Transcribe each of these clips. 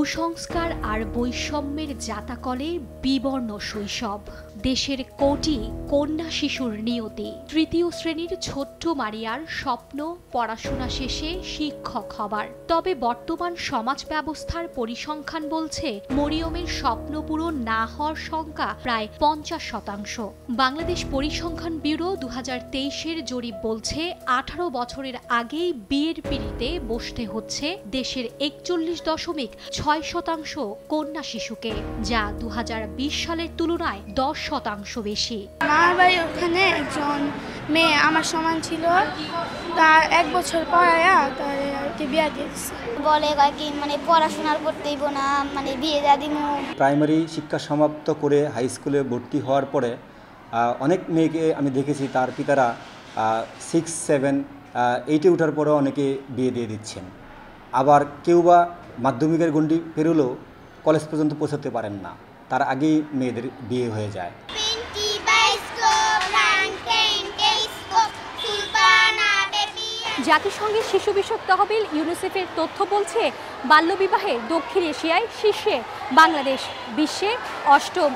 কুসংস্কার আর বৈষম্যের জাতাকলে বিবর্ণ শৈশব, দেশের কোটি কন্যা শিশুর নিয়তি। তৃতীয় শ্রেণীর ছোট্ট মারিয়ার স্বপ্ন পড়াশোনা শেষে শিক্ষক হবার। তবে বর্তমান সমাজ ব্যবস্থার পরিসংখ্যান বলছে মরিয়মের স্বপ্ন পূরণ না হওয়ার সংখ্যা প্রায় ৫০%। বাংলাদেশ পরিসংখ্যান ব্যুরো ২০২৩-এর জরিপ বলছে ১৮ বছরের আগেই বিয়ের পিঁড়িতে বসতে হচ্ছে দেশের ৪১.৬% কন্যা শিশুকে, যা ২০২০ সালের তুলনায় ১০% বেশি। আমার বাড়ি ওখানে একজন মেয়ে আমার সমান ছিল, তার ১ বছর পড়ায়া তার বিয়ে দিয়েছে। বলে কি পড়াশোনা করতেই না, বিয়ে দিয়ে দিমু। প্রাইমারি শিক্ষা সমাপ্ত করে হাই স্কুলে ভর্তি হওয়ার পরে অনেক মেয়েকে আমি দেখেছি তার পিতারা 6, 7, 8-এ ওঠার পরেও অনেকে বিয়ে দিয়ে দিচ্ছেন। আবার কেউ বা মাধ্যমিকের গণ্ডি পেরোলেও কলেজ পর্যন্ত পৌঁছাতে পারেন না, তার আগেই মেয়েদের বিয়ে হয়ে যায়। জাতিসংঘের শিশু বিষয়ক তহবিল ইউনিসেফের তথ্য বলছে বাল্যবিবাহে দক্ষিণ এশিয়ায় শীর্ষে বাংলাদেশ, বিশ্বে ৮ম।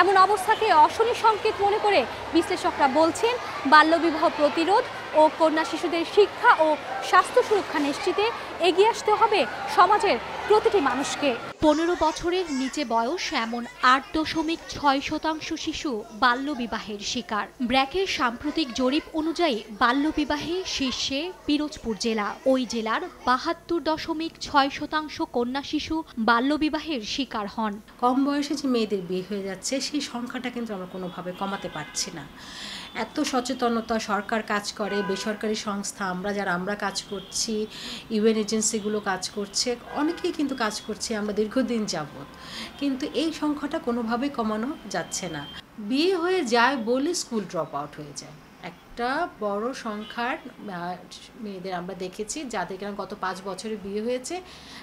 এমন অবস্থাকে অশনি সংকেত মনে করে বিশ্লেষকরা বলছেন বাল্যবিবাহ প্রতিরোধ ও কন্যা শিশুদের শিক্ষা ও স্বাস্থ্য সুরক্ষা নিশ্চিতে এগিয়ে আসতে হবে সমাজের প্রতিটি মানুষকে। ১৫ বছরের নিচে বয়স এমন ৮.৬% শিশু বাল্যবিবাহের শিকার। ব্র্যাকের সাম্প্রতিক জরিপ অনুযায়ী বাল্যবিবাহে শীর্ষে পিরোজপুর জেলা। ওই জেলার ৭২.৬% কন্যা শিশু বাল্যবিবাহের শিকার হন। কম বয়সে যে মেয়েদের বিয়ে হয়ে যাচ্ছে সেই সংখ্যাটা কিন্তু আমরা কোনোভাবে কমাতে পারছি না। এত সচেতনতা সরকার কাজ করে, বেসরকারি সংস্থা আমরা কাজ করছি, ইউএন এজেন্সিগুলো কাজ করছে, অনেকেই কিন্তু কাজ করছে আমরা দীর্ঘদিন যাবৎ, কিন্তু এই সংখ্যাটা কোনোভাবেই কমানো যাচ্ছে না। বিয়ে হয়ে যায় বলে স্কুল ড্রপ আউট হয়ে যায়। একটা বড় সংখ্যার মেয়েদের আমরা দেখেছি যাদের গত ৫ বছরে বিয়ে হয়েছে,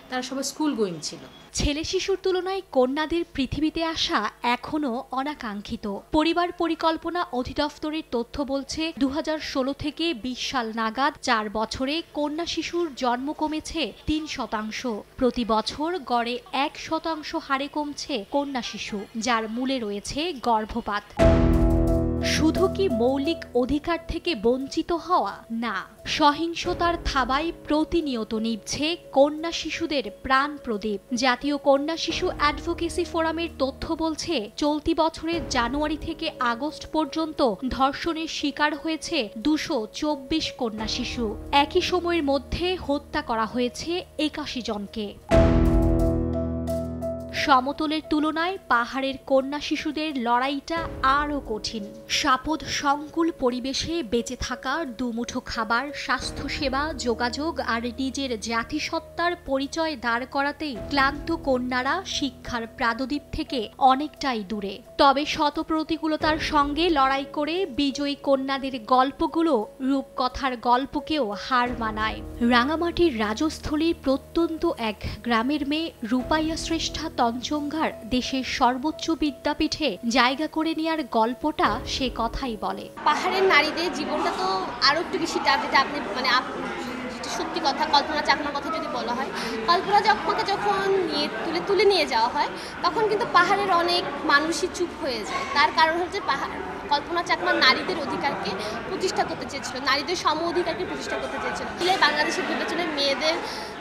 তারা সবাই স্কুল গোয়িং ছিল। ছেলে শিশুর তুলনায় কন্যাদের পৃথিবীতে আসা এখনও অনাকাঙ্ক্ষিত। পরিবার পরিকল্পনা অধিদপ্তরের তথ্য বলছে ২০১৬ থেকে ২০ সাল নাগাদ ৪ বছরে কন্যা শিশুর জন্ম কমেছে ৩%। প্রতি বছর গড়ে ১% হারে কমছে কন্যা শিশু, যার মূলে রয়েছে গর্ভপাত। শুধু কি মৌলিক অধিকার থেকে বঞ্চিত হওয়া? না, সহিংসতার থাবায় প্রতিনিয়ত নিভছে কন্যা শিশুদের প্রাণ প্রদীপ। জাতীয় কন্যা শিশু অ্যাডভোকেসি ফোরামের তথ্য বলছে চলতি বছরের জানুয়ারি থেকে আগস্ট পর্যন্ত ধর্ষণের শিকার হয়েছে ২২৪ কন্যা শিশু। একই সময়ের মধ্যে হত্যা করা হয়েছে ৮১ জনকে। সমতলের তুলনায় পাহাড়ের কন্যা শিশুদের লড়াইটা আরও কঠিন। সাপদ সংকুল পরিবেশে বেঁচে থাকার দুমুঠো খাবার, স্বাস্থ্যসেবা, যোগাযোগ আর নিজের জাতিসত্তার পরিচয় দাঁড় করাতেই ক্লান্ত কন্যারা শিক্ষার প্রাদদ্বীপ থেকে অনেকটাই দূরে। তবে শত প্রতিকূলতার সঙ্গে লড়াই করে বিজয়ী কন্যাদের গল্পগুলো রূপকথার গল্পকেও হার মানায়। রাঙামাটির রাজস্থলীর প্রত্যন্ত এক গ্রামের মেয়ে রূপাইয়া শ্রেষ্ঠা তঞ্চঙ্গার দেশের সর্বোচ্চ বিদ্যাপীঠে জায়গা করে নেওয়ার গল্পটা সে কথাই বলে। পাহাড়ের নারীদের জীবনটা তো আরো একটু বেশি টাফ, যেটা আপনি সত্যি কথা। কল্পনা চাকমার কথা যদি বলা হয়, কল্পনা চাকমাকে যখন তুলে নিয়ে যাওয়া হয় তখন কিন্তু পাহাড়ের অনেক মানুষই চুপ হয়ে যায়। তার কারণ হচ্ছে কল্পনা চাকমা নারীদের অধিকারকে প্রতিষ্ঠা করতে চেয়েছিল, নারীদের সম অধিকারকে প্রতিষ্ঠা করতে চেয়েছিল। বাংলাদেশের বিবেচনায়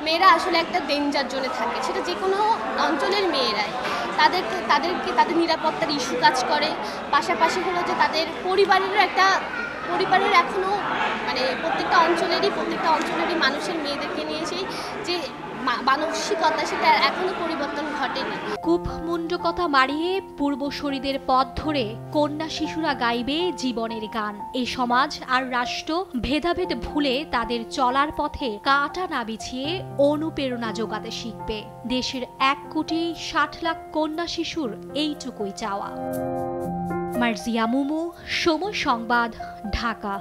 মেয়েরা আসলে একটা ডেঞ্জার জোনে থাকে, সেটা যে কোনো অঞ্চলের মেয়েরাই। তাদের নিরাপত্তার ইস্যু কাজ করে। পাশাপাশি হলো যে তাদের পরিবারের এখনও প্রত্যেকটা অঞ্চলেরই মানুষের মেয়েদেরকে নিয়ে যে মানসিকতা, সেটা এখনো পরিবর্তন ঘটেনি। কূপ মুন্ডকতা মারিয়ে পূর্বসূরীদের পথ ধরে কন্যা শিশুরা গাইবে জীবনের গান। এই সমাজ আর রাষ্ট্র ভেদাভেদ ভুলে তাদের চলার পথে কাঁটা না বিছিয়ে অনুপ্রেরণা যোগাতে শিখবে। দেশের ১,৬০,০০,০০০ কন্যা শিশুর এইটুকুই চাওয়া। মার্জিয়া মুমু, সময় সংবাদ, ঢাকা।